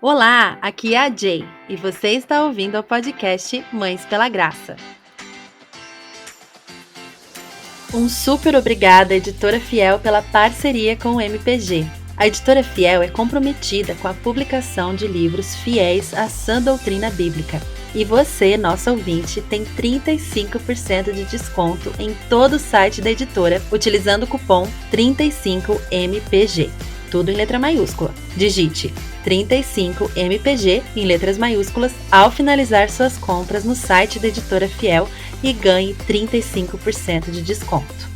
Olá, aqui é a Jay e você está ouvindo o podcast Mães pela Graça. Um super obrigada à Editora Fiel pela parceria com o MPG. A Editora Fiel é comprometida com a publicação de livros fiéis à sã doutrina bíblica. E você, nosso ouvinte, tem 35% de desconto em todo o site da editora, utilizando o cupom 35MPG. Tudo em letra maiúscula. Digite 35MPG em letras maiúsculas ao finalizar suas compras no site da Editora Fiel e ganhe 35% de desconto.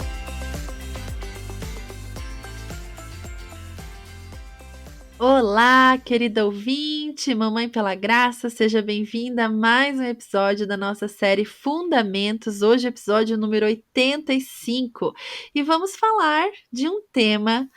Olá, querida ouvinte, Mamãe pela Graça, seja bem-vinda a mais um episódio da nossa série Fundamentos, hoje episódio número 85, e vamos falar de um tema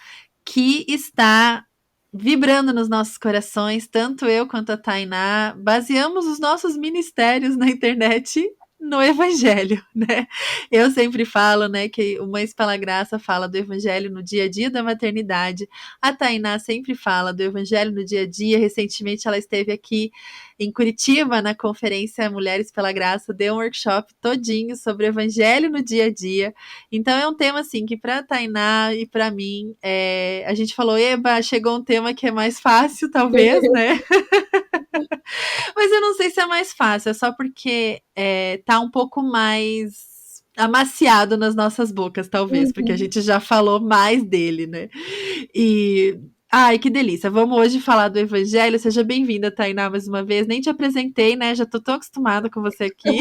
que está vibrando nos nossos corações, tanto eu quanto a Tainá, baseamos os nossos ministérios na internet no Evangelho, né? Eu sempre falo, né, que o Mães pela Graça fala do Evangelho no dia a dia da maternidade, a Tainá sempre fala do Evangelho no dia a dia, recentemente ela esteve aqui em Curitiba, na conferência Mulheres pela Graça, deu um workshop todinho sobre o Evangelho no dia a dia, então é um tema assim que para Tainá e para mim, a gente falou, eba, chegou um tema que é mais fácil, talvez, né? Mas eu não sei se é mais fácil, é só porque tá um pouco mais amaciado nas nossas bocas, talvez, porque a gente já falou mais dele, né? E ai, que delícia. Vamos hoje falar do Evangelho. Seja bem-vinda, Tainá, mais uma vez. Nem te apresentei, né? Já tô tão acostumada com você aqui.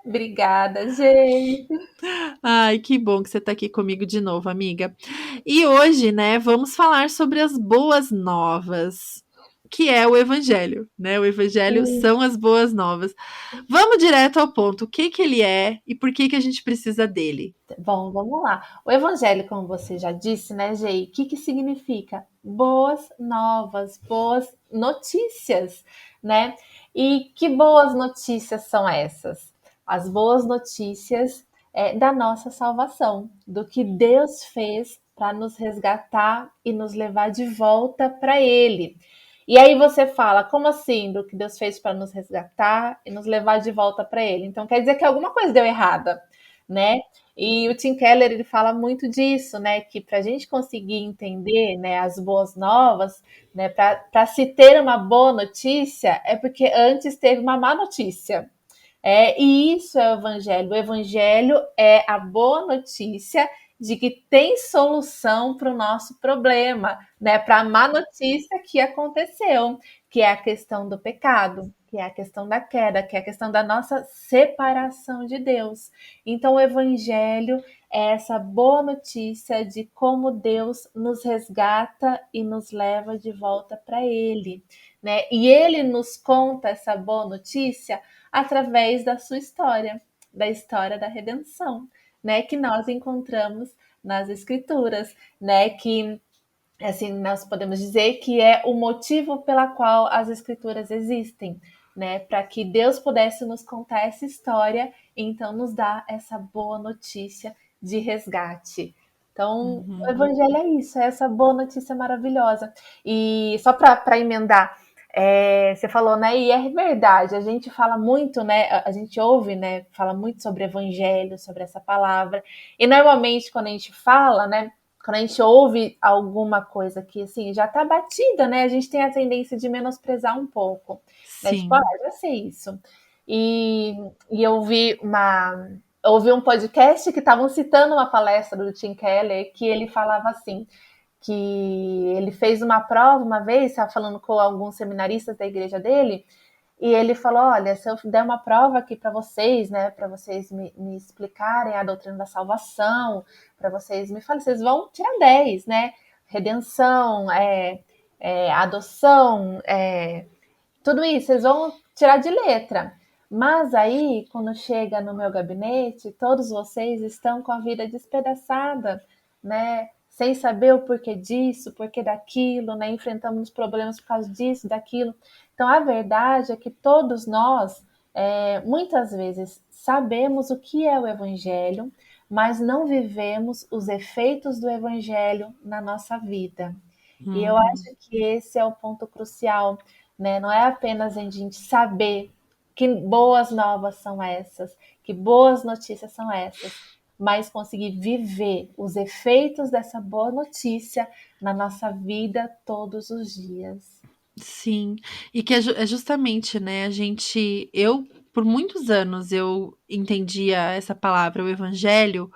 Obrigada, gente. Ai, que bom que você tá aqui comigo de novo, amiga. E hoje, né, vamos falar sobre as boas novas, que é o Evangelho, né? O Evangelho são as boas novas. Vamos direto ao ponto. O que que ele é e por que que a gente precisa dele? Bom, vamos lá. O evangelho, como você já disse, né, Gei? O que significa? Boas novas, boas notícias, né? E que boas notícias são essas? As boas notícias da nossa salvação, do que Deus fez para nos resgatar e nos levar de volta para Ele. E aí você fala, como assim, do que Deus fez para nos resgatar e nos levar de volta para Ele? Então quer dizer que alguma coisa deu errada, né? E o Tim Keller ele fala muito disso, né? Que para a gente conseguir entender, né, as boas novas, né, para se ter uma boa notícia, é porque antes teve uma má notícia. E isso é o Evangelho. O Evangelho é a boa notícia de que tem solução para o nosso problema, né? Para a má notícia que aconteceu, que é a questão do pecado, que é a questão da queda, que é a questão da nossa separação de Deus. Então, o Evangelho é essa boa notícia de como Deus nos resgata e nos leva de volta para Ele, né? E Ele nos conta essa boa notícia através da sua história, da história da redenção, né, que nós encontramos nas escrituras, né, que assim nós podemos dizer que é o motivo pela qual as escrituras existem, né, para que Deus pudesse nos contar essa história e então nos dar essa boa notícia de resgate. Então, o Uhum. evangelho é isso, é essa boa notícia maravilhosa. E só para emendar, você falou, né? E é verdade, a gente fala muito, né? A gente ouve, né? Fala muito sobre evangelho, sobre essa palavra. E normalmente, quando a gente fala, né? Quando a gente ouve alguma coisa que assim já tá batida, né? A gente tem a tendência de menosprezar um pouco, né? Tipo, Sim. já sei isso. E, e eu ouvi um podcast que estavam citando uma palestra do Tim Keller que ele falava assim que ele fez uma prova uma vez, estava falando com alguns seminaristas da igreja dele, e ele falou: olha, se eu der uma prova aqui para vocês, né, para vocês me explicarem a doutrina da salvação, para vocês me falarem, vocês vão tirar 10, né? Redenção, adoção, tudo isso, vocês vão tirar de letra. Mas aí, quando chega no meu gabinete, todos vocês estão com a vida despedaçada, né? Sem saber o porquê disso, o porquê daquilo, né? Enfrentamos problemas por causa disso, daquilo. Então, a verdade é que todos nós, muitas vezes, sabemos o que é o Evangelho, mas não vivemos os efeitos do Evangelho na nossa vida. E eu Uhum. acho que esse é o ponto crucial, né? Não é apenas a gente saber que boas novas são essas, que boas notícias são essas, mas conseguir viver os efeitos dessa boa notícia na nossa vida todos os dias. Sim, e que é justamente, né, por muitos anos eu entendia essa palavra, o evangelho,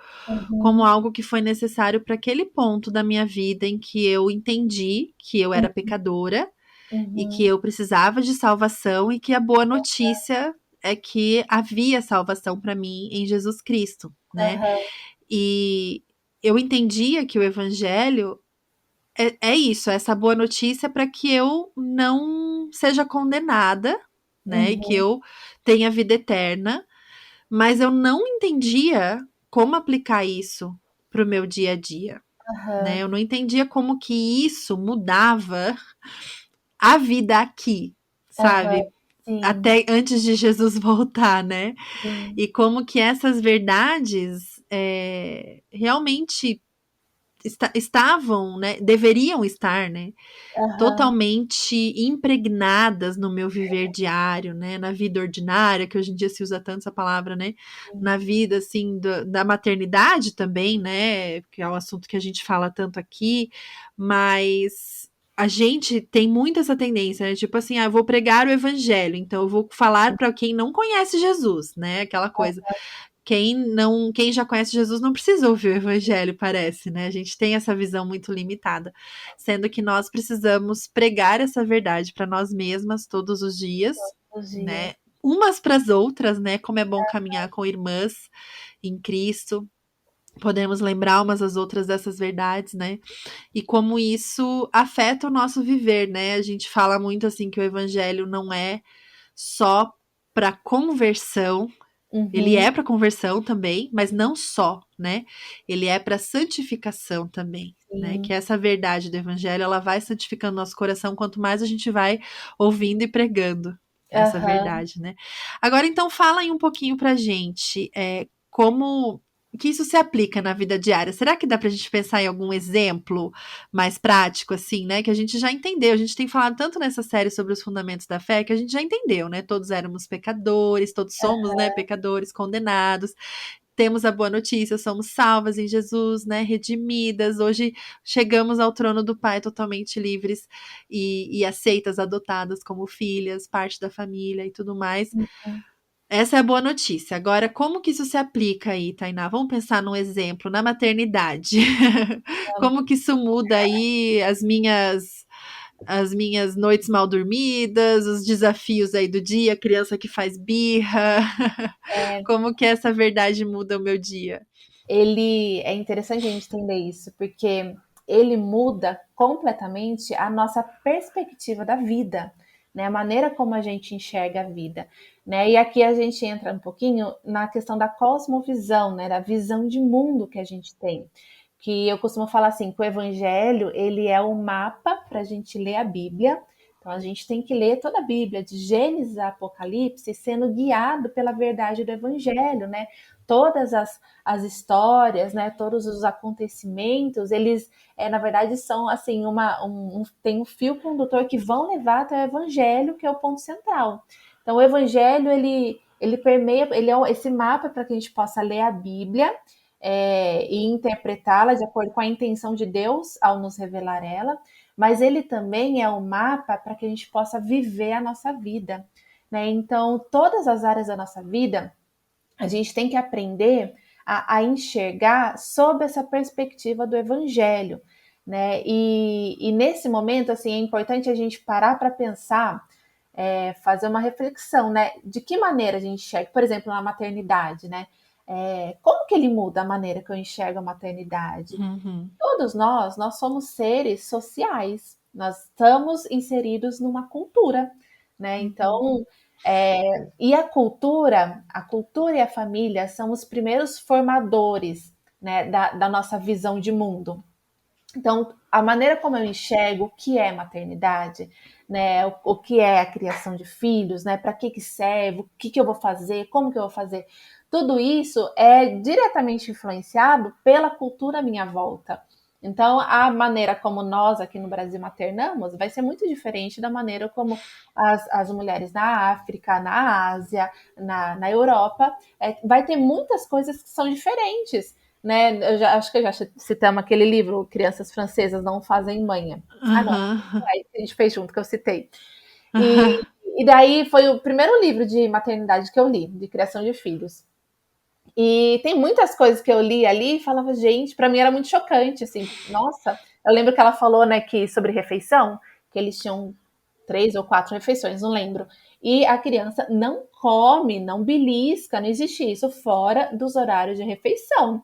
como Uhum, algo que foi necessário para aquele ponto da minha vida em que eu entendi que eu era pecadora e que uhum, eu precisava de salvação e que a boa notícia é que havia salvação para mim em Jesus Cristo, né? aham, E eu entendia que o evangelho é isso, essa boa notícia para que eu não seja condenada, né? E que uhum, eu tenha vida eterna, mas eu não entendia como aplicar isso para o meu dia a dia, né? aham, Eu não entendia como que isso mudava a vida aqui, aham, sabe? sim, Até antes de Jesus voltar, né? sim, E como que essas verdades realmente estavam, né? Deveriam estar, né? aham, Totalmente impregnadas no meu viver diário, né? Na vida ordinária, que hoje em dia se usa tanto essa palavra, né? sim, Na vida, assim, da maternidade também, né? Que é um assunto que a gente fala tanto aqui, mas a gente tem muito essa tendência, né? Tipo assim, eu vou pregar o evangelho, então eu vou falar para quem não conhece Jesus, né? Aquela coisa. Quem já conhece Jesus não precisa ouvir o evangelho, parece, né? A gente tem essa visão muito limitada, sendo que nós precisamos pregar essa verdade para nós mesmas todos os dias, os dias. né? Umas para as outras, né? Como é bom caminhar com irmãs em Cristo. Podemos lembrar umas às outras dessas verdades, né? E como isso afeta o nosso viver, né? A gente fala muito assim que o evangelho não é só para conversão, ele Uhum, é para conversão também, mas não só, né? Ele é para santificação também, né? sim, Que essa verdade do evangelho, ela vai santificando nosso coração quanto mais a gente vai ouvindo e pregando essa aham. verdade, né? Agora, então, fala aí um pouquinho pra gente, como que isso se aplica na vida diária. Será que dá pra gente pensar em algum exemplo mais prático, assim, né? Que a gente já entendeu. A gente tem falado tanto nessa série sobre os fundamentos da fé que a gente já entendeu, né? Todos éramos pecadores, todos somos, né, pecadores, condenados. Temos a boa notícia, somos salvas em Jesus, né? Redimidas. Hoje chegamos ao trono do Pai totalmente livres e aceitas, adotadas como filhas, parte da família e tudo mais. Uhum. Essa é a boa notícia. Agora, como que isso se aplica aí, Tainá? Vamos pensar num exemplo na maternidade. Como que isso muda aí as minhas noites mal dormidas, os desafios aí do dia, criança que faz birra. Como que essa verdade muda o meu dia? Ele é interessante a gente entender isso, porque ele muda completamente a nossa perspectiva da vida, né? A maneira como a gente enxerga a vida, né? E aqui a gente entra um pouquinho na questão da cosmovisão, né? Da visão de mundo que a gente tem. Que eu costumo falar assim, que o evangelho, ele é o mapa para a gente ler a Bíblia. Então a gente tem que ler toda a Bíblia, de Gênesis a Apocalipse, sendo guiado pela verdade do evangelho, né? Todas as histórias, né, todos os acontecimentos, eles, na verdade, são assim tem um fio condutor que vão levar até o Evangelho, que é o ponto central. Então, o Evangelho ele permeia, ele é esse mapa para que a gente possa ler a Bíblia e interpretá-la de acordo com a intenção de Deus ao nos revelar ela, mas ele também é o mapa para que a gente possa viver a nossa vida, né? Então, todas as áreas da nossa vida a gente tem que aprender a enxergar sob essa perspectiva do evangelho, né? E nesse momento, assim, é importante a gente parar para pensar, fazer uma reflexão, né? De que maneira a gente enxerga, por exemplo, na maternidade, né? Como que ele muda a maneira que eu enxergo a maternidade? Uhum, Todos nós somos seres sociais, nós estamos inseridos numa cultura, né? uhum, Então, e a cultura e a família são os primeiros formadores, né, da nossa visão de mundo. Então, a maneira como eu enxergo o que é maternidade, né, o que é a criação de filhos, né, para que serve, o que eu vou fazer, como que eu vou fazer, tudo isso é diretamente influenciado pela cultura à minha volta. Então, a maneira como nós aqui no Brasil maternamos vai ser muito diferente da maneira como as mulheres na África, na Ásia, na Europa, vai ter muitas coisas que são diferentes. Né? Acho que já citamos aquele livro, Crianças Francesas Não Fazem Manha. Ah, não, Aham. a gente fez junto, que eu citei. E daí foi o primeiro livro de maternidade que eu li, de criação de filhos. E tem muitas coisas que eu li ali e falava, gente, para mim era muito chocante, assim, nossa. Eu lembro que ela falou, né, que sobre refeição, que eles tinham 3 ou 4 refeições, não lembro. E a criança não come, não belisca, não existe isso fora dos horários de refeição.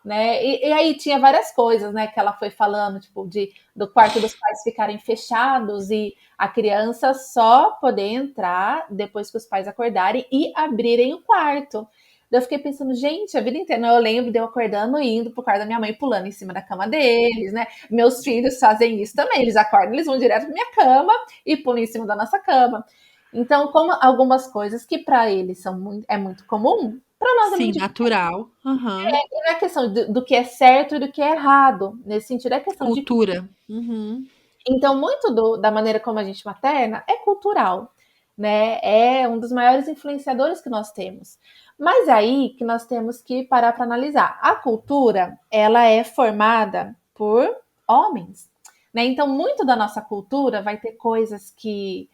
Né? E aí tinha várias coisas, né, que ela foi falando, tipo, do quarto dos pais ficarem fechados e a criança só poder entrar depois que os pais acordarem e abrirem o quarto. Eu fiquei pensando, gente, a vida inteira, eu lembro de eu acordando e indo pro quarto da minha mãe, pulando em cima da cama deles, né? Meus filhos fazem isso também, eles acordam, eles vão direto pra minha cama e pulam em cima da nossa cama. Então, como algumas coisas que para eles é muito comum, para nós é Sim, muito. natural. Aham. Não é questão do que é certo e do que é errado. Nesse sentido, é questão de. Cultura. Uhum. Então, muito da maneira como a gente materna é cultural, né? É um dos maiores influenciadores que nós temos. Mas aí que nós temos que parar para analisar. A cultura, ela é formada por homens, né? Então, muito da nossa cultura vai ter coisas que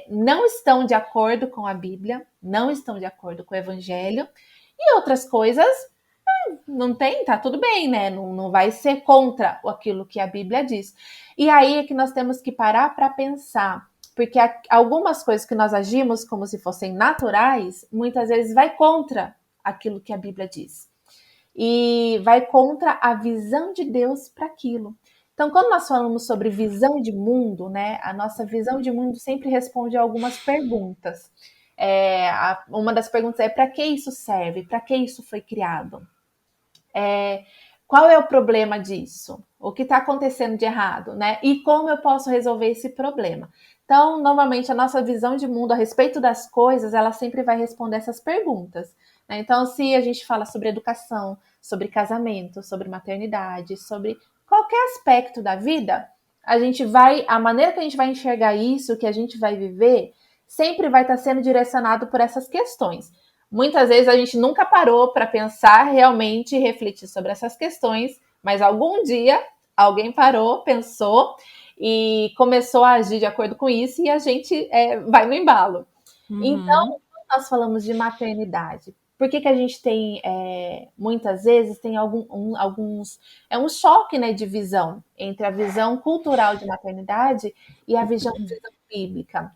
não estão de acordo com a Bíblia, não estão de acordo com o Evangelho, e outras coisas não tem, tá tudo bem, né? Não vai ser contra aquilo que a Bíblia diz. E aí é que nós temos que parar para pensar, porque algumas coisas que nós agimos como se fossem naturais, muitas vezes vai contra aquilo que a Bíblia diz. E vai contra a visão de Deus para aquilo. Então, quando nós falamos sobre visão de mundo, né, a nossa visão de mundo sempre responde a algumas perguntas. Uma das perguntas é: para que isso serve? Para que isso foi criado? Qual é o problema disso? O que está acontecendo de errado, né? E como eu posso resolver esse problema? Então, normalmente, a nossa visão de mundo a respeito das coisas, ela sempre vai responder essas perguntas. Né? Então, se a gente fala sobre educação, sobre casamento, sobre maternidade, sobre qualquer aspecto da vida, a maneira que a gente vai enxergar isso, que a gente vai viver, sempre vai estar sendo direcionado por essas questões. Muitas vezes a gente nunca parou para pensar realmente e refletir sobre essas questões, mas algum dia alguém parou, pensou e começou a agir de acordo com isso e a gente vai no embalo. Então, Uhum. quando nós falamos de maternidade, por que a gente tem, muitas vezes, tem alguns. É um choque, né, de visão entre a visão cultural de maternidade e a visão bíblica.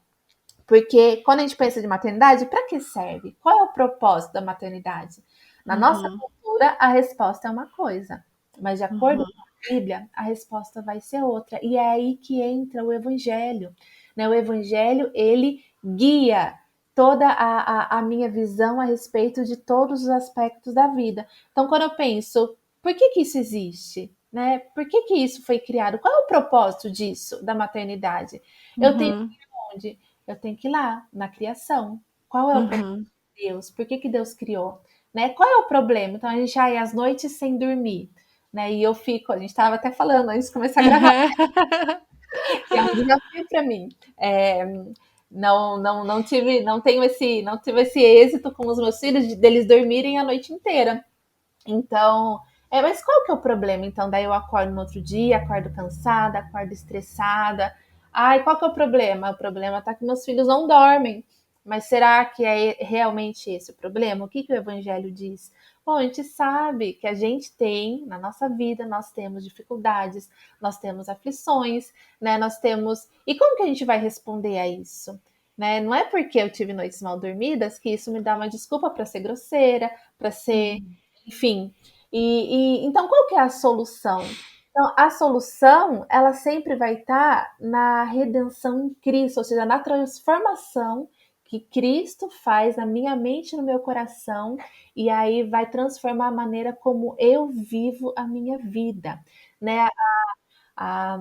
Porque quando a gente pensa de maternidade, para que serve? Qual é o propósito da maternidade? Na nossa Uhum. cultura, a resposta é uma coisa, mas de acordo Uhum. com a Bíblia, a resposta vai ser outra. E é aí que entra o Evangelho. Né? O Evangelho, ele guia toda a minha visão a respeito de todos os aspectos da vida. Então, quando eu penso, por que isso existe? Né? Por que isso foi criado? Qual é o propósito disso, da maternidade? Eu tenho Uhum. que ir onde? Eu tenho que ir lá, na criação. Qual é o propósito Uhum. de Deus? Por que Deus criou? Né? Qual é o problema? Então a gente aí as noites sem dormir. Né? E eu fico, a gente estava até falando antes de começar a gravar, que é um desafio para mim. Não tive esse êxito com os meus filhos deles dormirem a noite inteira. Então, mas qual que é o problema? Então, daí eu acordo no outro dia, acordo cansada, acordo estressada. Ai, qual que é o problema? O problema tá que meus filhos não dormem. Mas será que é realmente esse o problema? O que o Evangelho diz? Bom, a gente sabe que a gente tem, na nossa vida, nós temos dificuldades, nós temos aflições, né? Nós temos. E como que a gente vai responder a isso? Né? Não é porque eu tive noites mal dormidas que isso me dá uma desculpa para ser grosseira, para ser, Uhum. enfim. Então, qual que é a solução? Então, a solução, ela sempre vai estar na redenção em Cristo, ou seja, na transformação que Cristo faz na minha mente e no meu coração, e aí vai transformar a maneira como eu vivo a minha vida, né? A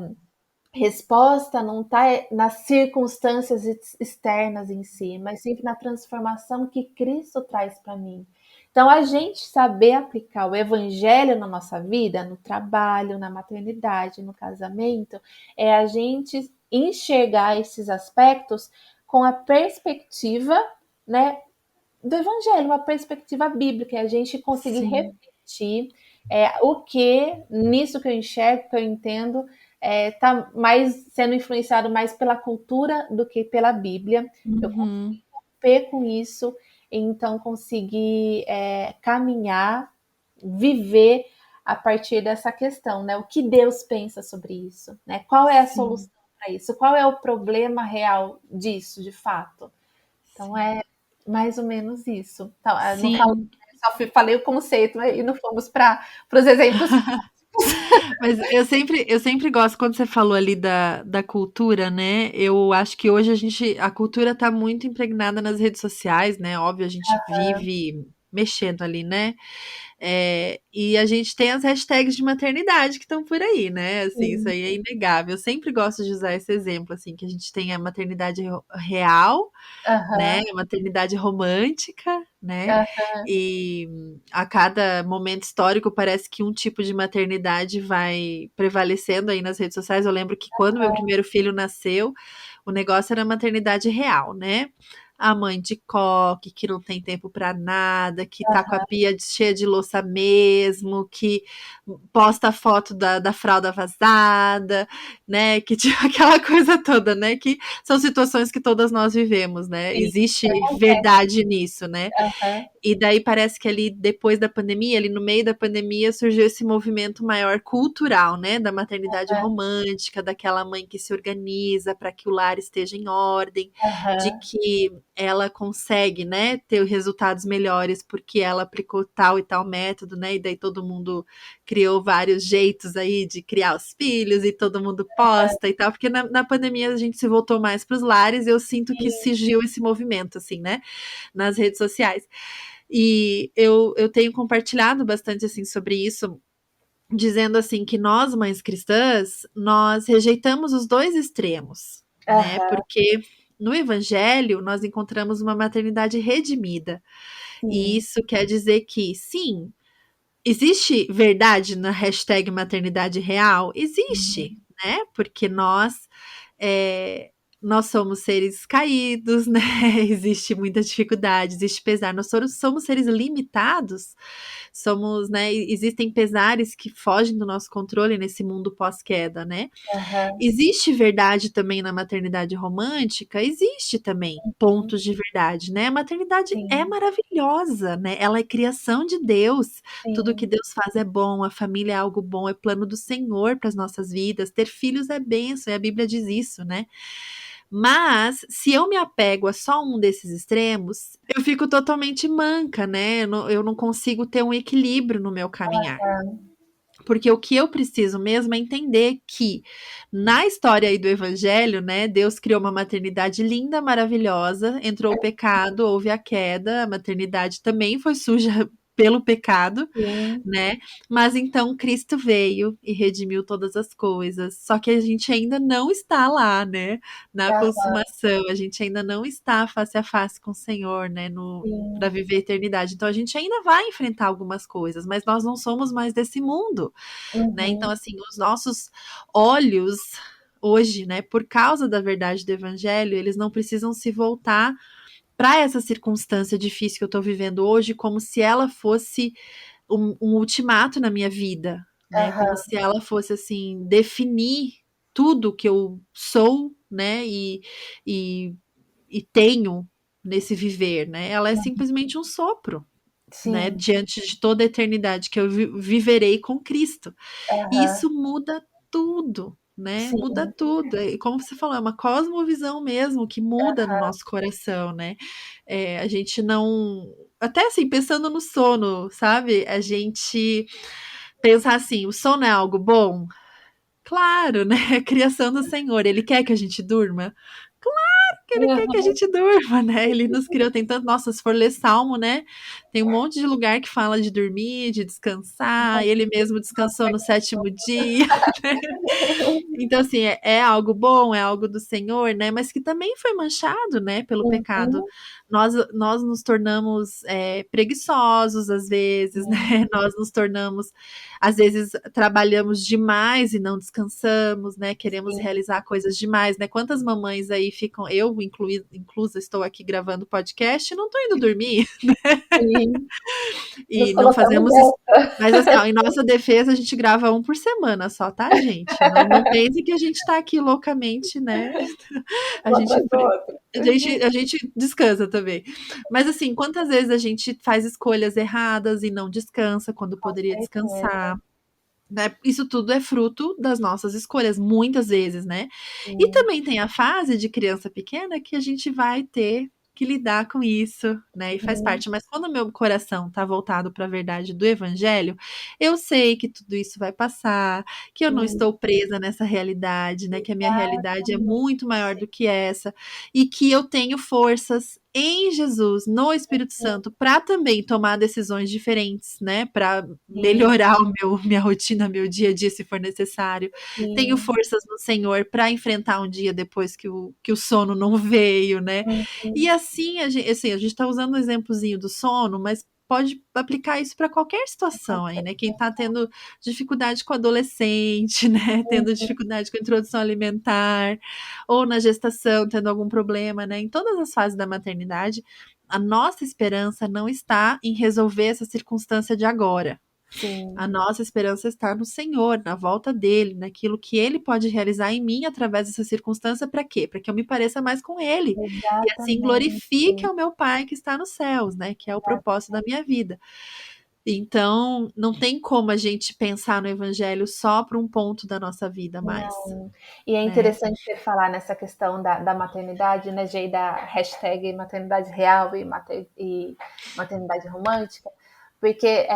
resposta não está nas circunstâncias externas em si, mas sempre na transformação que Cristo traz para mim. Então, a gente saber aplicar o evangelho na nossa vida, no trabalho, na maternidade, no casamento, é a gente enxergar esses aspectos com a perspectiva, né, do evangelho, uma perspectiva bíblica, a gente conseguir Sim. refletir o que, nisso que eu enxergo, que eu entendo, está mais sendo influenciado mais pela cultura do que pela Bíblia. Eu Uhum. romper com isso, então conseguir caminhar, viver a partir dessa questão, né? O que Deus pensa sobre isso, né? Qual é a Sim, solução para isso? Qual é o problema real disso, de fato? Então sim. é mais ou menos isso. Então, não falo, Sim. só falei o conceito, né, e não fomos para os exemplos. Mas eu sempre gosto, quando você falou ali da cultura, né? Eu acho que hoje a cultura tá muito impregnada nas redes sociais, né? Óbvio, a gente vive mexendo ali, né? E a gente tem as hashtags de maternidade que estão por aí, né? Assim, isso Sim. aí é inegável. Eu sempre gosto de usar esse exemplo, assim, que a gente tem a maternidade real, né? Aham, Maternidade romântica, né? aham, E a cada momento histórico parece que um tipo de maternidade vai prevalecendo aí nas redes sociais. Eu lembro que quando meu primeiro filho nasceu, o negócio era maternidade real, né? A mãe de coque, que não tem tempo para nada, que tá com a pia cheia de louça mesmo, que posta foto da fralda vazada, né? Que tinha aquela coisa toda, né? Que são situações que todas nós vivemos, né? sim, Existe acontece. verdade nisso, né? Aham, E daí parece que ali depois da pandemia, ali no meio da pandemia, surgiu esse movimento maior cultural, né? Da maternidade romântica, daquela mãe que se organiza para que o lar esteja em ordem, de aham, que ela consegue, né, ter resultados melhores porque ela aplicou tal e tal método, né? E daí todo mundo criou vários jeitos aí de criar os filhos e todo mundo posta e tal, porque na pandemia a gente se voltou mais para os lares e eu sinto que sim, surgiu esse movimento, assim, né? Nas redes sociais. E eu tenho compartilhado bastante assim sobre isso, dizendo assim que nós, mães cristãs, nós rejeitamos os dois extremos, né? aham, Porque no evangelho nós encontramos uma maternidade redimida. E sim, isso quer dizer que, sim, existe verdade na hashtag maternidade real? Existe, né? Porque é, nós somos seres caídos, né? Existe muita dificuldade, existe pesar. Nós somos seres limitados, somos, né? Existem pesares que fogem do nosso controle nesse mundo pós-queda, né? aham, Existe verdade também na maternidade romântica? Existe também pontos de verdade, né? A maternidade é sim, maravilhosa, né? Ela é criação de Deus. Tudo que sim, Deus faz é bom, a família é algo bom, é plano do Senhor para as nossas vidas. Ter filhos é bênção, e a Bíblia diz isso, né? Mas se eu me apego a só um desses extremos, eu fico totalmente manca, né? Eu não consigo ter um equilíbrio no meu caminhar. Porque o que eu preciso mesmo é entender que na história aí do evangelho, né, Deus criou uma maternidade linda, maravilhosa, entrou o pecado, houve a queda, a maternidade também foi suja pelo pecado, sim, né? Mas então Cristo veio e redimiu todas as coisas. Só que a gente ainda não está lá, né? Na aham, consumação, a gente ainda não está face a face com o Senhor, né? No Para sim, viver a eternidade. Então a gente ainda vai enfrentar algumas coisas, mas nós não somos mais desse mundo, né? Então, uhum, assim, os nossos olhos hoje, né, por causa da verdade do evangelho, eles não precisam se voltar para essa circunstância difícil que eu estou vivendo hoje, como se ela fosse um ultimato na minha vida, né? Como aham, se ela fosse assim definir tudo que eu sou, né? E, e tenho nesse viver, né? Ela é simplesmente um sopro, né? sim, Diante de toda a eternidade que eu viverei com Cristo. E aham, isso muda tudo. Né, muda sim, tudo. E como você falou, é uma cosmovisão mesmo que muda no nosso coração, né? A gente não. Até assim, pensando no sono, sabe? A gente pensar assim: o sono é algo bom? Claro, né? É a criação do Senhor. Ele quer que a gente durma? Que ele quer que a aham, gente durma, né? Ele nos criou, tem tanto, nossa, se for ler Salmo, né? Tem um monte de lugar que fala de dormir, de descansar, ele mesmo descansou no sétimo dia, né? Então, assim, é algo bom, é algo do Senhor, né? Mas que também foi manchado, né, pelo pecado uhum, nós nos tornamos preguiçosos às vezes, né? Nós nos tornamos, às vezes, trabalhamos demais e não descansamos, né? Queremos sim, realizar coisas demais, né? Quantas mamães aí ficam, eu inclusa, estou aqui gravando podcast e não estou indo dormir. sim. Nos E não colocamos fazemos isso. nessa, Mas assim, ó, em nossa defesa, a gente grava um por semana só, tá, gente? Não, não pense que a gente tá aqui loucamente, né? A uma gente, atrás do outro. a gente descansa também. Mas assim, quantas vezes a gente faz escolhas erradas e não descansa quando Com poderia certeza, descansar? Né? Isso tudo é fruto das nossas escolhas, muitas vezes, né? E sim. também tem a fase de criança pequena que a gente vai ter que lidar com isso, né? E faz Uhum, parte. Mas quando o meu coração tá voltado para a verdade do evangelho, eu sei que tudo isso vai passar, que eu não sim, estou presa nessa realidade, né? Que a minha realidade é exatamente. muito maior do que essa e que eu tenho forças em Jesus, no Espírito Santo, para também tomar decisões diferentes, né? Para Sim, melhorar minha rotina, meu dia a dia, se for necessário. Tenho sim. forças no Senhor para enfrentar um dia depois que o sono não veio, né? E Uhum, assim, a gente está usando o exemplozinho do sono, mas pode aplicar isso para qualquer com situação aí, né? Quem certeza. está tendo dificuldade com adolescente, né? Tendo dificuldade com a introdução alimentar, ou na gestação, tendo algum problema, né? Em todas as fases da maternidade, a nossa esperança não está em resolver essa circunstância de agora. A Sim, nossa esperança está no Senhor, na volta dele, naquilo que ele pode realizar em mim através dessa circunstância, para quê? Para que eu me pareça mais com ele e assim glorifique exatamente. ao meu Pai que está nos céus, né? Que é o propósito da minha vida. Então, não tem como a gente pensar no evangelho só para um ponto da nossa vida mais, Não. E é né? interessante você falar nessa questão da maternidade, né, Jay, da hashtag maternidade real e maternidade romântica, porque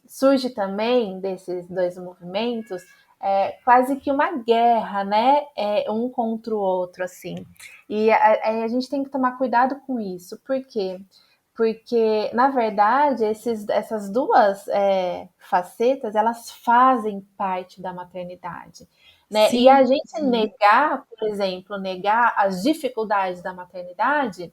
surge também desses dois movimentos quase que uma guerra, né, um contra o outro, assim. E a gente tem que tomar cuidado com isso, por quê? Porque, na verdade, essas duas facetas, elas fazem parte da maternidade. Né? E a Sim, gente negar, por exemplo, negar as dificuldades da maternidade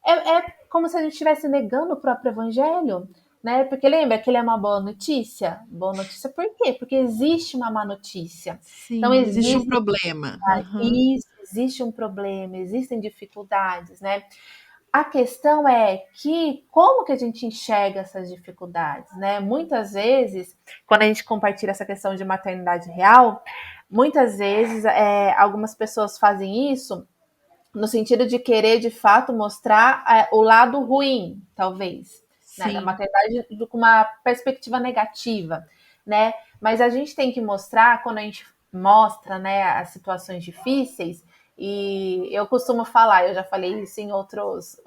é como se a gente estivesse negando o próprio evangelho, né? Porque lembra que ele é uma boa notícia? Boa notícia por quê? Porque existe uma má notícia. Então sim, existe um existe problema. Uhum. isso, existe um problema, existem dificuldades, né? A questão é que como que a gente enxerga essas dificuldades, né? Muitas vezes, quando a gente compartilha essa questão de maternidade real, muitas vezes algumas pessoas fazem isso no sentido de querer de fato mostrar o lado ruim, talvez, né, da Sim, maternidade com uma perspectiva negativa, né? Mas a gente tem que mostrar quando a gente mostra, né, as situações difíceis. E eu costumo falar, eu já falei isso em outros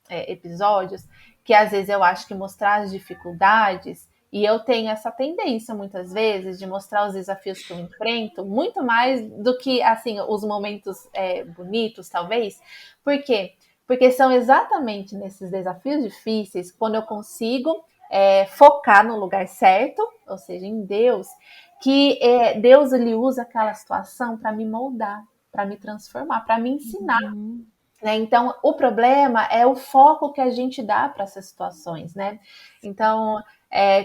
episódios, que às vezes eu acho que mostrar as dificuldades e eu tenho essa tendência, muitas vezes, de mostrar os desafios que eu enfrento, muito mais do que, assim, os momentos bonitos, talvez. Por quê? Porque são exatamente nesses desafios difíceis, quando eu consigo focar no lugar certo, ou seja, em Deus, que Deus ele usa aquela situação para me moldar, para me transformar, para me ensinar. uhum. Né? Então, o problema é o foco que a gente dá para essas situações, né? Então,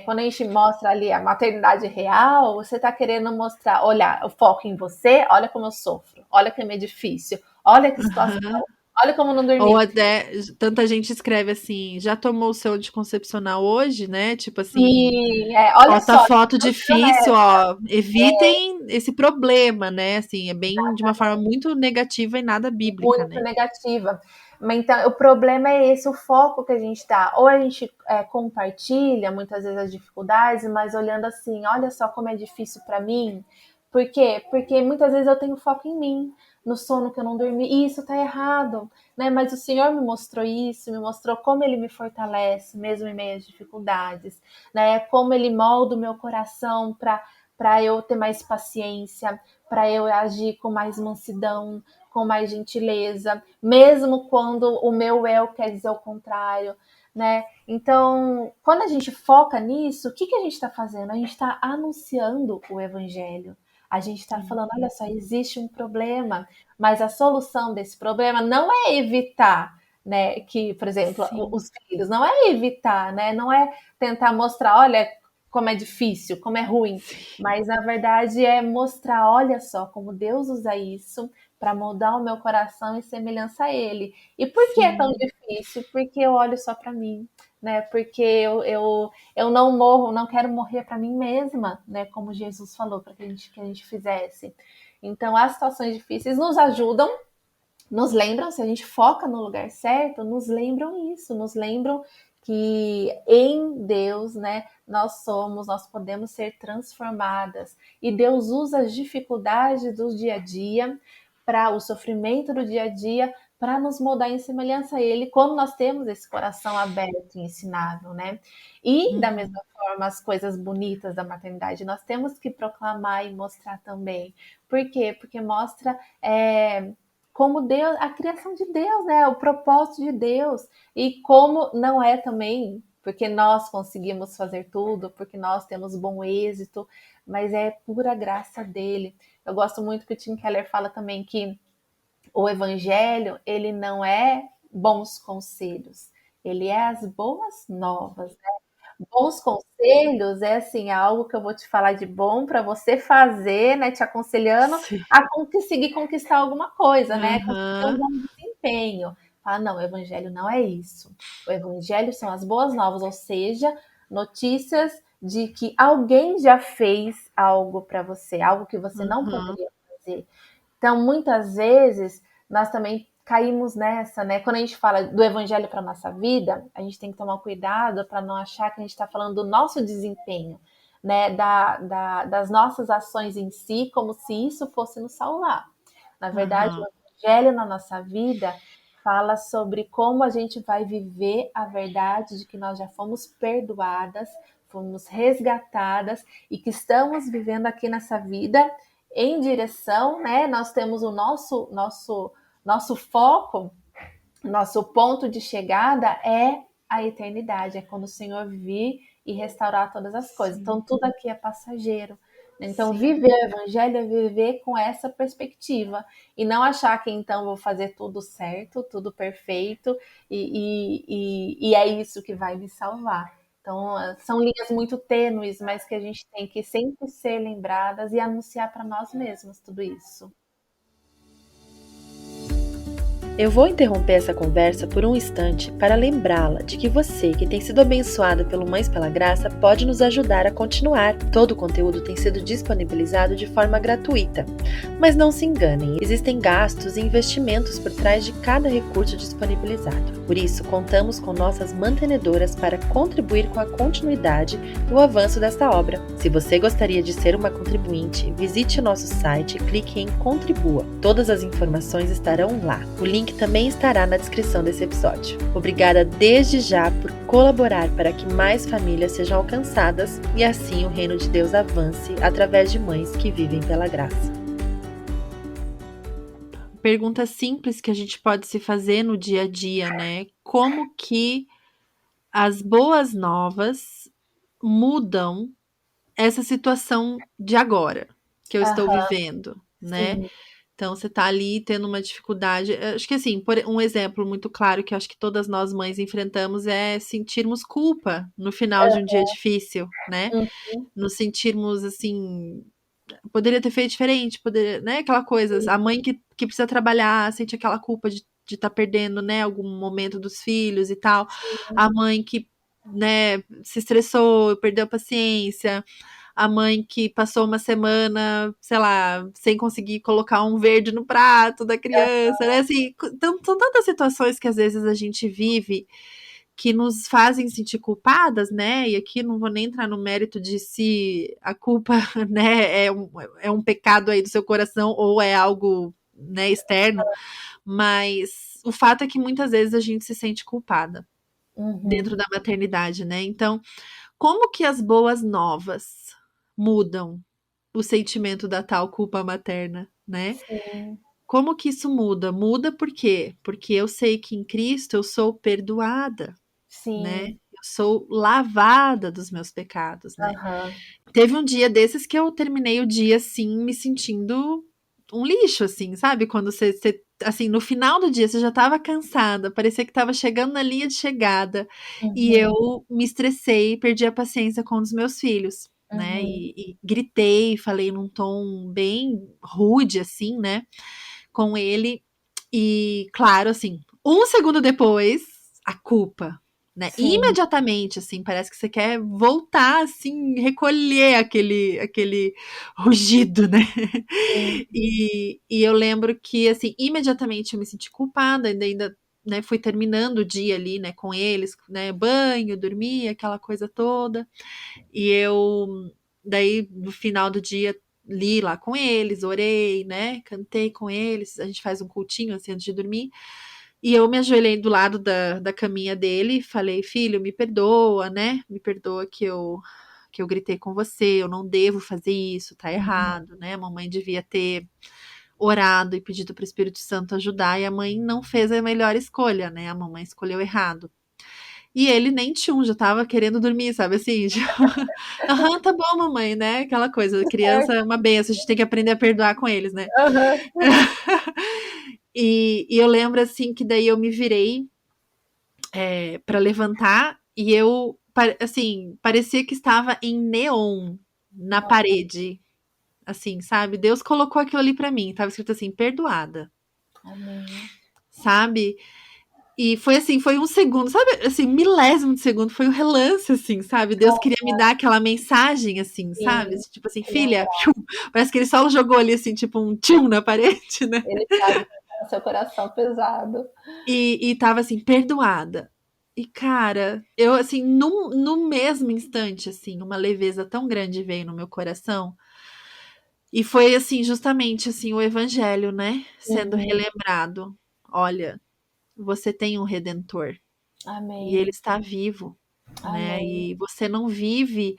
quando a gente mostra ali a maternidade real, você está querendo mostrar, olha, o foco em você, olha como eu sofro, olha como é difícil, olha que situação, olha como eu não Ou dormi. até tanta gente escreve assim: já tomou o seu anticoncepcional hoje, né? Tipo assim, E olha bota só, foto difícil, ó, evitem esse problema, né? Assim, é bem de uma forma muito negativa e nada bíblica, muito né? negativa. Mas então, o problema é esse, o foco que a gente dá. Ou a gente compartilha muitas vezes as dificuldades, mas olhando assim, olha só como é difícil para mim. Por quê? Porque muitas vezes eu tenho foco em mim, no sono que eu não dormi, e isso tá errado, né? Mas o Senhor me mostrou isso, me mostrou como Ele me fortalece, mesmo em meio às dificuldades, né? Como Ele molda o meu coração para eu ter mais paciência, para eu agir com mais mansidão, com mais gentileza, mesmo quando o meu eu quer dizer o contrário, né? Então, quando a gente foca nisso, o que a gente está fazendo? A gente está anunciando o evangelho. A gente está falando, olha só, existe um problema, mas a solução desse problema não é evitar, né? Que, por exemplo, Sim. os filhos, não é evitar, né? Não é tentar mostrar, olha como é difícil, como é ruim, Sim. mas na verdade é mostrar, olha só como Deus usa isso para moldar o meu coração em semelhança a Ele. E por que é tão Sim. difícil? Porque eu olho só para mim, né? Porque eu não morro, não quero morrer para mim mesma, né? Como Jesus falou para que a gente fizesse. Então, as situações difíceis nos ajudam, nos lembram, se a gente foca no lugar certo, nos lembram isso, nos lembram que em Deus, né, nós podemos ser transformadas. E Deus usa as dificuldades do dia a dia, para o sofrimento do dia a dia, para nos moldar em semelhança a Ele, quando nós temos esse coração aberto e ensinável, né? E, da Uhum. mesma forma, as coisas bonitas da maternidade, nós temos que proclamar e mostrar também. Por quê? Porque mostra como Deus, a criação de Deus, né? O propósito de Deus. E como não é também porque nós conseguimos fazer tudo, porque nós temos bom êxito, mas é pura graça dele. Eu gosto muito que o Tim Keller fala também que o evangelho, ele não é bons conselhos, ele é as boas novas. Bons conselhos é assim, algo que eu vou te falar de bom para você fazer, né, te aconselhando Sim. a conseguir conquistar alguma coisa, né, conseguir ter um Aham. bom desempenho. Fala, não, o evangelho não é isso. O evangelho são as boas novas, ou seja, notícias de que alguém já fez algo para você, algo que você não Aham. poderia fazer. Então, muitas vezes, nós também caímos nessa, né? Quando a gente fala do evangelho para a nossa vida, a gente tem que tomar cuidado para não achar que a gente está falando do nosso desempenho, né? Das nossas ações em si, como se isso fosse nos salvar. Na verdade, o Aham. evangelho na nossa vida fala sobre como a gente vai viver a verdade de que nós já fomos perdoadas, fomos resgatadas e que estamos vivendo aqui nessa vida em direção, né? Nós temos o nosso foco, nosso ponto de chegada é a eternidade, é quando o Senhor vir e restaurar todas as coisas. Então, Sim. tudo aqui é passageiro. Então, Sim. viver o evangelho é viver com essa perspectiva e não achar que então vou fazer tudo certo, tudo perfeito e é isso que vai me salvar. Então, são linhas muito tênues, mas que a gente tem que sempre ser lembradas e anunciar para nós mesmos tudo isso. Eu vou interromper essa conversa por um instante para lembrá-la de que você, que tem sido abençoada pelo Mães pela Graça, pode nos ajudar a continuar. Todo o conteúdo tem sido disponibilizado de forma gratuita. Mas não se enganem, existem gastos e investimentos por trás de cada recurso disponibilizado. Por isso, contamos com nossas mantenedoras para contribuir com a continuidade e o avanço desta obra. Se você gostaria de ser uma contribuinte, visite o nosso site e clique em Contribua. Todas as informações estarão lá. O link também estará na descrição desse episódio. Obrigada desde já por colaborar para que mais famílias sejam alcançadas e assim o reino de Deus avance através de mães que vivem pela graça. Pergunta simples que a gente pode se fazer no dia a dia, né? Como que as boas novas mudam essa situação de agora que eu estou Aham, vivendo, né? sim. Então você tá ali tendo uma dificuldade. Acho que assim, um exemplo muito claro que eu acho que todas nós mães enfrentamos é sentirmos culpa no final de um dia difícil, né? Uhum, Nos sentirmos assim, poderia ter feito diferente, poderia, né? Aquela coisa, sim, a mãe que precisa trabalhar, sente aquela culpa de estar perdendo, né, algum momento dos filhos e tal. A mãe que, né, se estressou, perdeu a paciência, a mãe que passou uma semana, sei lá, sem conseguir colocar um verde no prato da criança, né? Assim, são tantas situações que às vezes a gente vive que nos fazem sentir culpadas, né? E aqui não vou nem entrar no mérito de se a culpa, né, é um pecado aí do seu coração ou é algo, né, externo, mas o fato é que muitas vezes a gente se sente culpada uhum, dentro da maternidade, né? Então, como que as boas novas mudam o sentimento da tal culpa materna, né? sim, Como que isso muda? Muda por quê? Porque eu sei que em Cristo eu sou perdoada, né? sim, Eu sou lavada dos meus pecados, né? aham, Teve um dia desses que eu terminei o dia assim, me sentindo um lixo, assim, sabe? Quando você assim, no final do dia, você já estava cansada, parecia que estava chegando na linha de chegada, e Uhum, eu me estressei, perdi a paciência com um dos meus filhos, né, uhum. e gritei, falei num tom bem rude, assim, né, com ele, e claro, assim, um segundo depois, a culpa, né, Sim, imediatamente, assim, parece que você quer voltar, assim, recolher aquele rugido, né, sim. e eu lembro que, assim, imediatamente eu me senti culpada, ainda, né, fui terminando o dia ali, né, com eles, né, banho, dormir, aquela coisa toda. E eu, daí, no final do dia, li lá com eles, orei, né, cantei com eles, a gente faz um cultinho, assim, antes de dormir. E eu me ajoelhei do lado da caminha dele e falei, filho, me perdoa, né, me perdoa que eu gritei com você, eu não devo fazer isso, tá Uhum. errado, né? A mamãe devia ter orado e pedido para o Espírito Santo ajudar, e a mãe não fez a melhor escolha, né? A mamãe escolheu errado. E ele nem tchum, já tava querendo dormir, sabe assim? Aham, tá bom, mamãe, né? Aquela coisa, criança Certo. é uma benção, a gente tem que aprender a perdoar com eles, né? Aham. E eu lembro assim que daí eu me virei para levantar e eu, assim, parecia que estava em neon na parede, assim, sabe? Deus colocou aquilo ali pra mim, tava escrito assim, perdoada, Amém. sabe? E foi assim, foi um segundo, sabe? Assim, milésimo de segundo, foi um relance, assim, sabe? Deus queria me dar aquela mensagem, assim, sabe? Sim, Tipo assim, te filha, lembrar. piu, parece que ele só jogou ali, assim, tipo um tchum na parede, né? Ele sabe que tá no seu coração pesado. E tava assim, perdoada. E, cara, eu, assim, no mesmo instante, assim, uma leveza tão grande veio no meu coração. E foi, assim, justamente, assim, o evangelho, né? Sendo Uhum. relembrado. Olha, você tem um redentor. E Amém. ele está vivo, né? Amém. E você não vive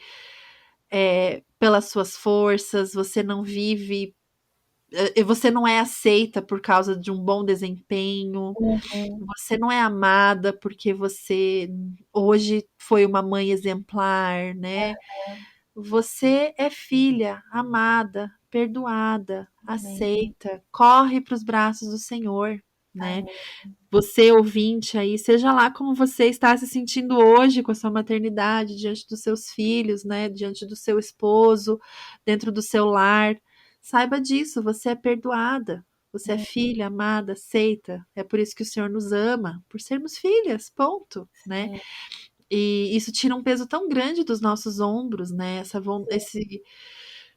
pelas suas forças, você não vive, você não é aceita por causa de um bom desempenho, Uhum. você não é amada porque você hoje foi uma mãe exemplar, né? Você é filha, amada, perdoada, Amém. aceita, corre para os braços do Senhor, né? Amém. Você ouvinte aí, seja lá como você está se sentindo hoje com a sua maternidade, diante dos seus filhos, né, diante do seu esposo, dentro do seu lar, saiba disso, você é perdoada. Você é filha, amada, aceita. É por isso que o Senhor nos ama, por sermos filhas, ponto, né? Sim, E isso tira um peso tão grande dos nossos ombros, né?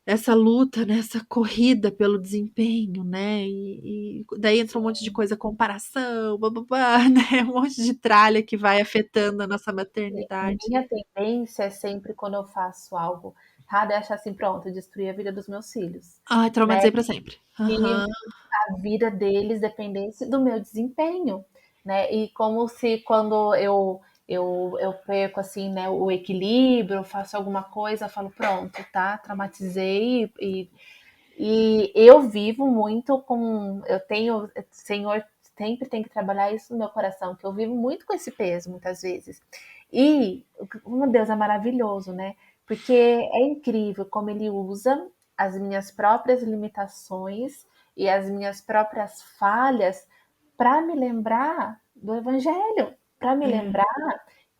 Essa luta, né? Essa corrida pelo desempenho, né? E daí entra um monte de coisa, comparação, bababá, né? Um monte de tralha que vai afetando a nossa sim. maternidade. Minha tendência é sempre quando eu faço algo errado, é achar assim, pronto, destruir a vida dos meus filhos, Ai, né? traumatizei pra sempre. E Aham. a vida deles dependesse do meu desempenho, né? E como se quando eu perco assim, né, o equilíbrio, eu faço alguma coisa, eu falo, pronto, tá? Traumatizei e eu vivo muito com. Eu tenho. O Senhor sempre tem que trabalhar isso no meu coração, que eu vivo muito com esse peso, muitas vezes. E, meu Deus, é maravilhoso, né? Porque é incrível como Ele usa as minhas próprias limitações e as minhas próprias falhas para me lembrar do Evangelho, para me É, lembrar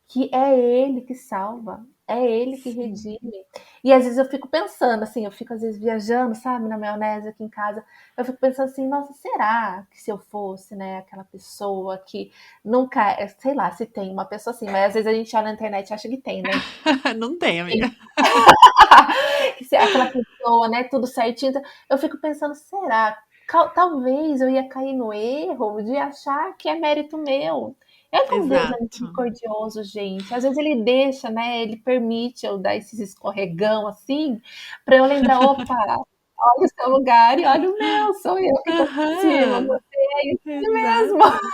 que é Ele que salva, é Ele que sim. redime. E às vezes eu fico pensando, assim, eu fico às vezes viajando, sabe, na maionese aqui em casa, eu fico pensando assim, nossa, será que se eu fosse, né, aquela pessoa que nunca, sei lá, se tem uma pessoa assim, mas às vezes a gente olha na internet e acha que tem, né? Não tem, amiga. Que se aquela pessoa, né, tudo certinho. Então, eu fico pensando, será? Talvez eu ia cair no erro de achar que é mérito meu. É como Deus é Exato. misericordioso, gente. Às vezes ele deixa, né? Ele permite eu dar esses escorregão assim, para eu lembrar, opa, olha o seu lugar e olha o meu, sou eu que estou por cima, Aham. você é isso mesmo. Exato.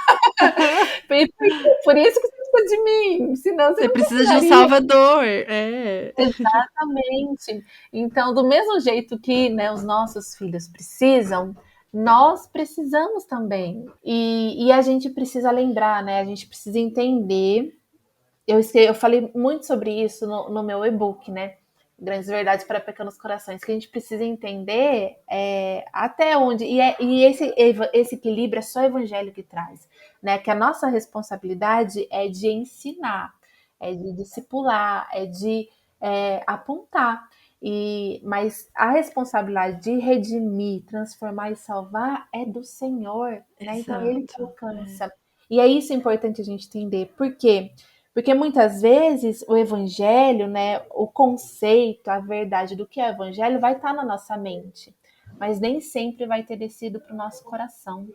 Por isso que você precisa de mim, senão você Você não precisa de um precisaria. salvador. É. Exatamente. Então, do mesmo jeito que, né, os nossos filhos precisam, nós precisamos também. E a gente precisa lembrar, né? A gente precisa entender. Eu falei muito sobre isso no meu e-book, né? Grandes verdades para pequenos corações, que a gente precisa entender até onde, e esse equilíbrio é só o evangelho que traz, né? Que a nossa responsabilidade é de ensinar, é de discipular, é de apontar. Mas a responsabilidade de redimir, transformar e salvar é do Senhor, né? Então ele que Exato. alcança. E é isso importante a gente entender. Por quê? Porque muitas vezes o evangelho, né, o conceito, a verdade do que é o evangelho vai estar na nossa mente, mas nem sempre vai ter descido para o nosso coração.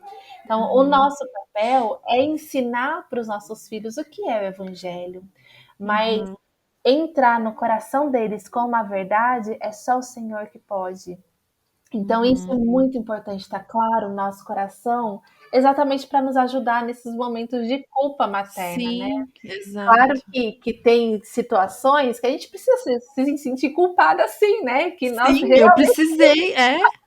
Então, o Uhum, nosso papel é ensinar para os nossos filhos o que é o evangelho, mas uhum, entrar no coração deles com uma verdade é só o Senhor que pode. Então, isso é uhum. muito importante, estar claro no nosso coração, exatamente para nos ajudar nesses momentos de culpa materna, né? Sim, Claro exato. que tem situações que a gente precisa se sentir culpada sim, né, que nós Sim, eu precisei,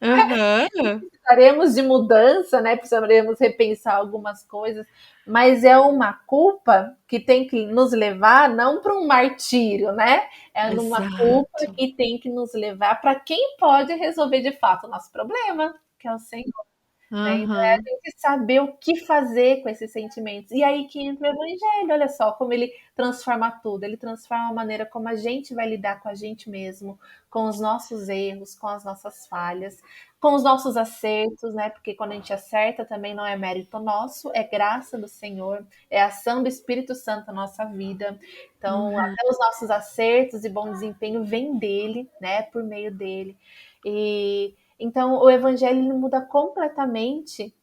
aham, precisaremos de mudança, né, precisaremos repensar algumas coisas, mas é uma culpa que tem que nos levar não para um martírio, né, é numa culpa exato. que tem que nos levar para quem pode resolver de fato o nosso problema, que é o Senhor. Né? Então é a Aham, gente saber o que fazer com esses sentimentos. E aí que entra o evangelho, olha só como ele transforma tudo. Ele transforma a maneira como a gente vai lidar com a gente mesmo, com os nossos erros, com as nossas falhas, com os nossos acertos, né? Porque quando a gente acerta também não é mérito nosso, é graça do Senhor, é ação do Espírito Santo na nossa vida. Então, uhum, até os nossos acertos e bom desempenho vem dele, né? Por meio dele. E então, o evangelho ele muda completamente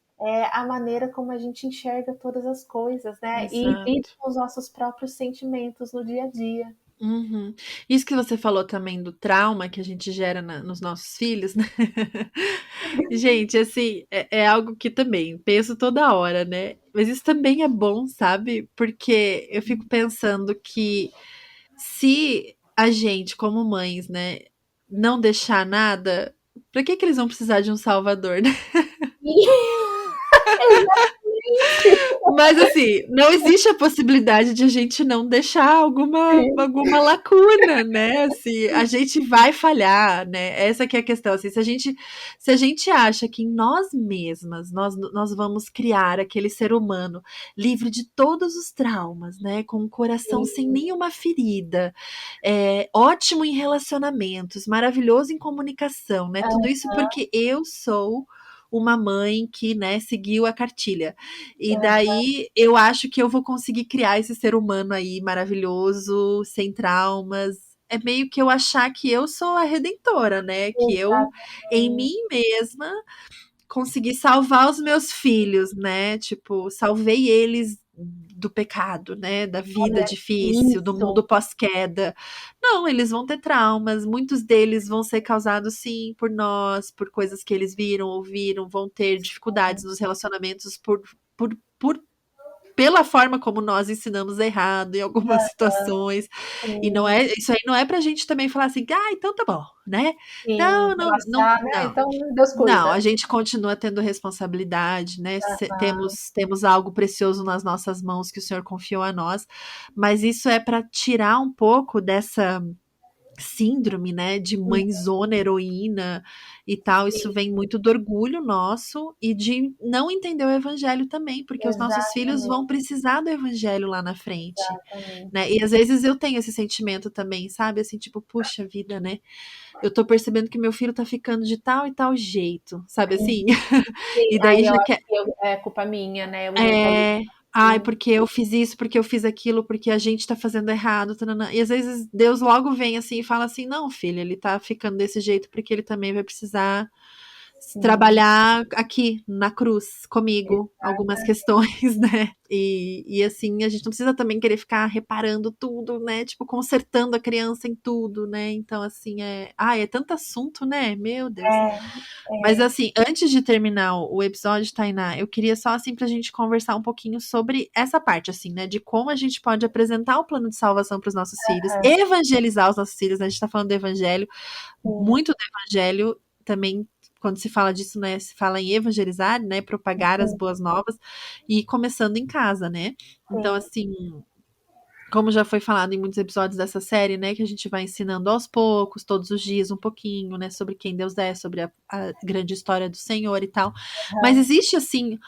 a maneira como a gente enxerga todas as coisas, né? E lida exato. com os nossos próprios sentimentos no dia a dia. Uhum. Isso que você falou também do trauma que a gente gera nos nossos filhos, né? Gente, assim, é algo que também penso toda hora, né? Mas isso também é bom, sabe? Porque eu fico pensando que se a gente, como mães, né, não deixar nada, pra que eles vão precisar de um salvador, né? Mas assim, não existe a possibilidade de a gente não deixar alguma lacuna, né? Assim, a gente vai falhar, né? Essa que é a questão. Assim, se a gente acha que em nós mesmas nós vamos criar aquele ser humano livre de todos os traumas, né? Com um coração sem nenhuma ferida, ótimo em relacionamentos, maravilhoso em comunicação, né? Tudo isso porque eu sou uma mãe que, né, seguiu a cartilha. E daí eu acho que eu vou conseguir criar esse ser humano aí maravilhoso, sem traumas. É meio que eu achar que eu sou a redentora, né? Que eu, em mim mesma, consegui salvar os meus filhos, né? Tipo, salvei eles do pecado, né? Da vida Olha, difícil, do isso mundo pós-queda. Não, eles vão ter traumas, muitos deles vão ser causados sim por nós, por coisas que eles viram, ouviram, vão ter dificuldades nos relacionamentos por pela forma como nós ensinamos errado em algumas situações. E não sim, é, isso aí não é pra gente também falar assim, ah, então tá bom, né? sim, Não, não, não, relaxar, né? não. Então Deus Não, cuida. a gente continua tendo responsabilidade, né? Temos algo precioso nas nossas mãos que o Senhor confiou a nós, mas isso é para tirar um pouco dessa síndrome, né, de mãezona heroína e tal. Isso Sim, vem muito do orgulho nosso e de não entender o evangelho também, porque os nossos filhos exatamente, vão precisar do evangelho lá na frente, né? exatamente. E às vezes eu tenho esse sentimento também, sabe? Assim, tipo, puxa vida, né? Eu tô percebendo que meu filho tá ficando de tal e tal jeito, sabe assim? Sim, E daí aí eu já acho quer. que é culpa minha, né? Eu me revolto. É. Ai, porque eu fiz isso, porque eu fiz aquilo, porque a gente tá fazendo errado. Tananã. E às vezes Deus logo vem assim e fala assim: não, filho, ele tá ficando desse jeito porque ele também vai precisar Sim, trabalhar aqui na cruz comigo algumas questões, né? E assim, a gente não precisa também querer ficar reparando tudo, né? Tipo, consertando a criança em tudo, né? Então, assim, é tanto assunto, né? Meu Deus. Mas é. assim, antes de terminar o episódio, Tainá, eu queria só assim pra gente conversar um pouquinho sobre essa parte, assim, né? De como a gente pode apresentar o plano de salvação para os nossos filhos, Aham, evangelizar os nossos filhos, né? A gente tá falando do evangelho, sim, muito do evangelho também. Quando se fala disso, né, se fala em evangelizar, né, propagar as sim, boas novas e começando em casa, né? Então, sim. assim, como já foi falado em muitos episódios dessa série, né, que a gente vai ensinando aos poucos, todos os dias, um pouquinho, né, sobre quem Deus é, sobre a grande história do Senhor e tal. Mas existe, assim,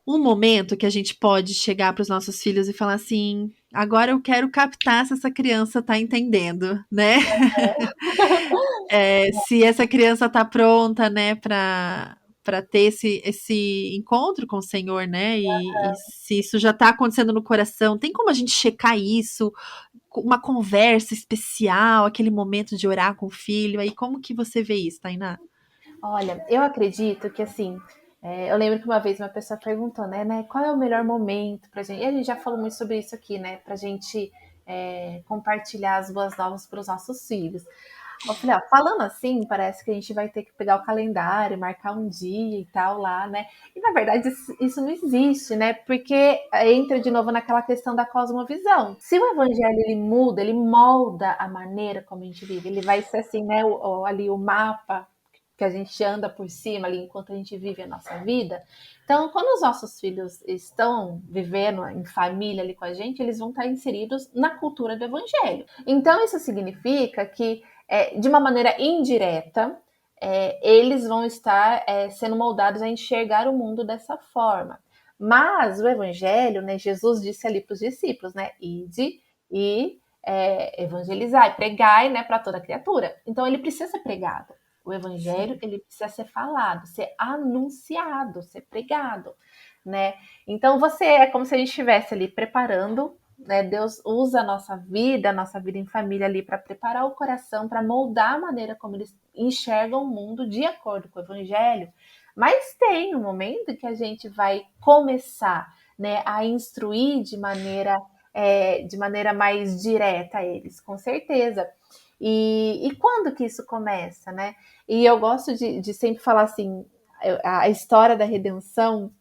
um momento que a gente pode chegar para os nossos filhos e falar assim: agora eu quero captar se essa criança tá entendendo, né? Se essa criança tá pronta, né, para ter esse encontro com o Senhor, né? E se isso já tá acontecendo no coração, tem como a gente checar isso? Uma conversa especial, aquele momento de orar com o filho, aí como que você vê isso, Tainá? Olha, eu acredito que assim, eu lembro que uma vez uma pessoa perguntou, né, qual é o melhor momento pra gente? E a gente já falou muito sobre isso aqui, né, pra gente compartilhar as boas novas para os nossos filhos. Eu falei, ó, falando assim, parece que a gente vai ter que pegar o calendário, marcar um dia e tal lá, né? E na verdade isso não existe, né? Porque entra de novo naquela questão da cosmovisão. Se o evangelho ele muda, ele molda a maneira como a gente vive, ele vai ser assim, né? Ali o mapa que a gente anda por cima ali enquanto a gente vive a nossa vida. Então, quando os nossos filhos estão vivendo em família ali com a gente, eles vão estar inseridos na cultura do evangelho. Então, isso significa que, de uma maneira indireta, eles vão estar sendo moldados a enxergar o mundo dessa forma. Mas o evangelho, né, Jesus disse ali para os discípulos, né, ide e evangelizar, pregai, né, para toda criatura. Então, ele precisa ser pregado. O evangelho, Sim. ele precisa ser falado, ser anunciado, ser pregado, né? Então você é como se a gente estivesse ali preparando, né? Deus usa a nossa vida em família ali para preparar o coração, para moldar a maneira como eles enxergam o mundo de acordo com o evangelho. Mas tem um momento que a gente vai começar, né, a instruir de maneira mais direta a eles, com certeza. E quando que isso começa, né? E eu gosto de sempre falar assim, a história da redenção,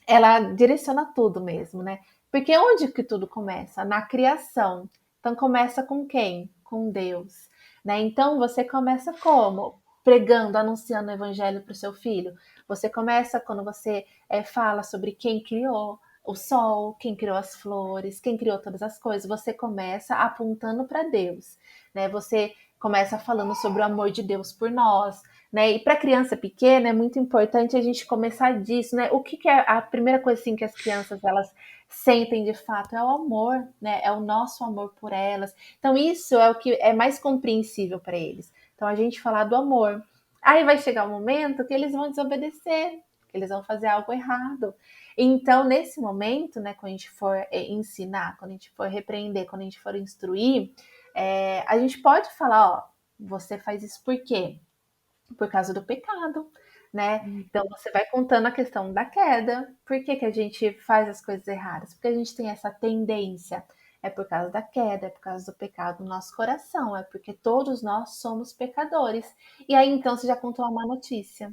ela direciona tudo mesmo, né? Porque onde que tudo começa? Na criação. Então começa com quem? Com Deus, né? Então você começa como? Pregando, anunciando o evangelho para o seu filho. Você começa quando você fala sobre quem criou o sol, quem criou as flores, quem criou todas as coisas. Você começa apontando para Deus, né? Você começa falando sobre o amor de Deus por nós, né? E para criança pequena é muito importante a gente começar disso, né? O que é a primeira coisa assim que as crianças elas sentem de fato é o amor, né? É o nosso amor por elas. Então isso é o que é mais compreensível para eles. Então a gente falar do amor. Aí vai chegar um momento que eles vão desobedecer, que eles vão fazer algo errado. Então nesse momento, né, quando a gente for ensinar, quando a gente for repreender, quando a gente for instruir, a gente pode falar, ó, você faz isso por quê? Por causa do pecado, né? Então você vai contando a questão da queda. Por que, que a gente faz as coisas erradas? Porque a gente tem essa tendência. É por causa da queda, é por causa do pecado no nosso coração, é porque todos nós somos pecadores. E aí então você já contou uma má notícia,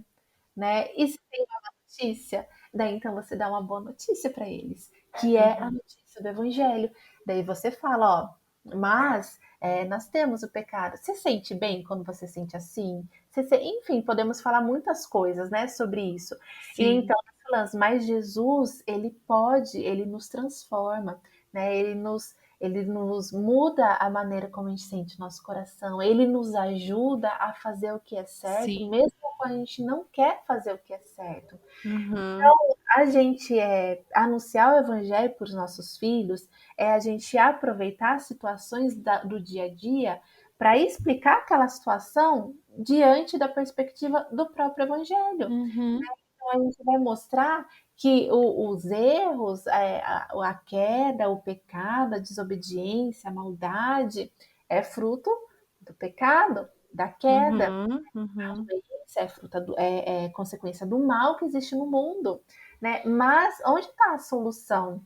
né? E se tem uma má notícia, daí então você dá uma boa notícia para eles, que é a Uhum. notícia do evangelho. Daí você fala, ó, mas nós temos o pecado. Você sente bem quando você sente assim? Enfim, podemos falar muitas coisas, né, sobre isso. E Sim. então, nós falamos, mas Jesus, ele nos transforma, né? Ele nos muda a maneira como a gente sente o nosso coração. Ele nos ajuda a fazer o que é certo, Sim. mesmo quando a gente não quer fazer o que é certo. Uhum. A gente anunciar o evangelho para os nossos filhos é a gente aproveitar as situações do dia a dia para explicar aquela situação diante da perspectiva do próprio evangelho. Uhum. Então a gente vai mostrar que os erros, a queda, o pecado, a desobediência, a maldade é fruto do pecado, da queda. Uhum. A Uhum. doença é consequência do mal que existe no mundo, né? Mas onde está a solução?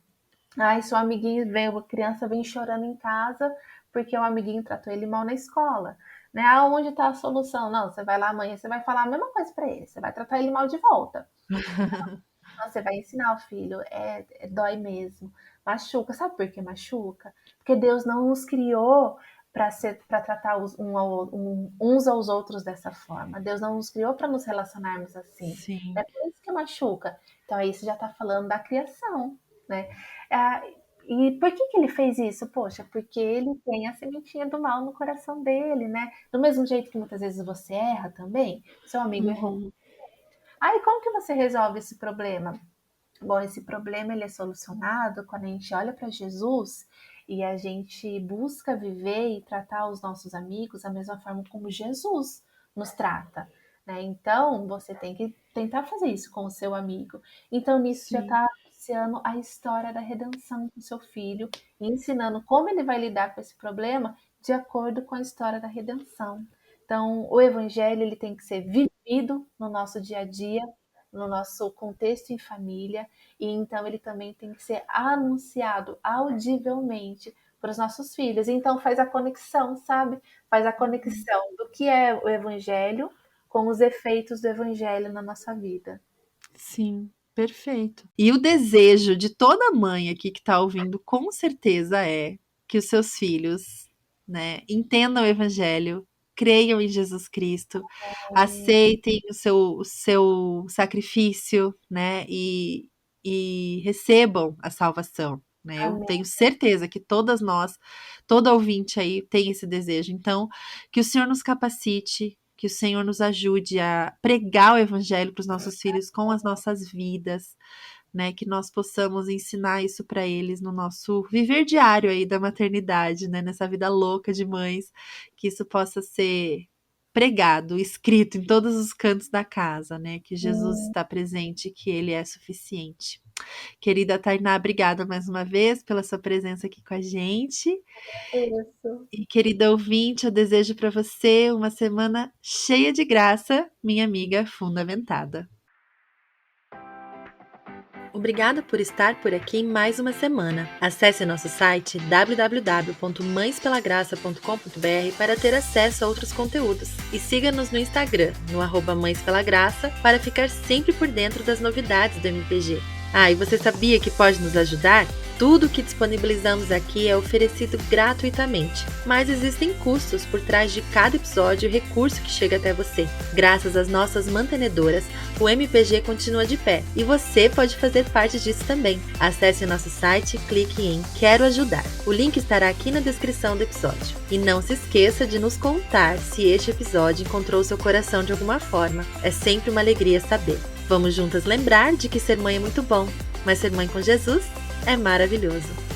Ai, seu amiguinho vem, uma criança vem chorando em casa porque o amiguinho tratou ele mal na escola, né? Aonde está a solução? Não, você vai lá amanhã, você vai falar a mesma coisa para ele, você vai tratar ele mal de volta. Não, você vai ensinar o filho, dói mesmo, machuca. Sabe por que machuca? Porque Deus não nos criou para tratar uns aos outros dessa forma. Deus não nos criou para nos relacionarmos assim. É Sim. por isso que machuca. Então, aí você já está falando da criação, né? Ah, E por que ele fez isso? Poxa, porque ele tem a sementinha do mal no coração dele, né? Do mesmo jeito que muitas vezes você erra também, seu amigo errou. Uhum. Aí como que você resolve esse problema? Bom, esse problema ele é solucionado quando a gente olha para Jesus e a gente busca viver e tratar os nossos amigos da mesma forma como Jesus nos trata, né? Então, você tem que tentar fazer isso com o seu amigo. Então, nisso já Sim, está anunciando a história da redenção com seu filho e ensinando como ele vai lidar com esse problema de acordo com a história da redenção. Então, o evangelho ele tem que ser vivido no nosso dia a dia, no nosso contexto em família, e então ele também tem que ser anunciado audivelmente para os nossos filhos. Então faz a conexão, sabe? Faz a conexão do que é o evangelho com os efeitos do evangelho na nossa vida. sim, perfeito. E o desejo de toda mãe aqui que está ouvindo, com certeza, é que os seus filhos, né, entendam o evangelho, creiam em Jesus Cristo, aceitem o seu sacrifício, né, e recebam a salvação. Né? Eu Amém. tenho certeza que todas nós, todo ouvinte aí tem esse desejo. Então, que o Senhor nos capacite, que o Senhor nos ajude a pregar o evangelho para os nossos filhos com as nossas vidas, né? Que nós possamos ensinar isso para eles no nosso viver diário aí da maternidade, né? Nessa vida louca de mães, que isso possa ser pregado, escrito em todos os cantos da casa, né? Que Jesus está presente, que ele é suficiente. Querida Tainá, obrigada mais uma vez pela sua presença aqui com a gente. Isso. E querida ouvinte, eu desejo para você uma semana cheia de graça, minha amiga fundamentada. Obrigada por estar por aqui mais uma semana. Acesse nosso site www.mãespelagraça.com.br para ter acesso a outros conteúdos. E siga-nos no Instagram, no @mãespelagraça, para ficar sempre por dentro das novidades do MPG. Ah, e você sabia que pode nos ajudar? Tudo o que disponibilizamos aqui é oferecido gratuitamente, mas existem custos por trás de cada episódio e recurso que chega até você. Graças às nossas mantenedoras, o MPG continua de pé e você pode fazer parte disso também. Acesse nosso site e clique em Quero Ajudar. O link estará aqui na descrição do episódio. E não se esqueça de nos contar se este episódio encontrou seu coração de alguma forma. É sempre uma alegria saber. Vamos juntas lembrar de que ser mãe é muito bom, mas ser mãe com Jesus é maravilhoso.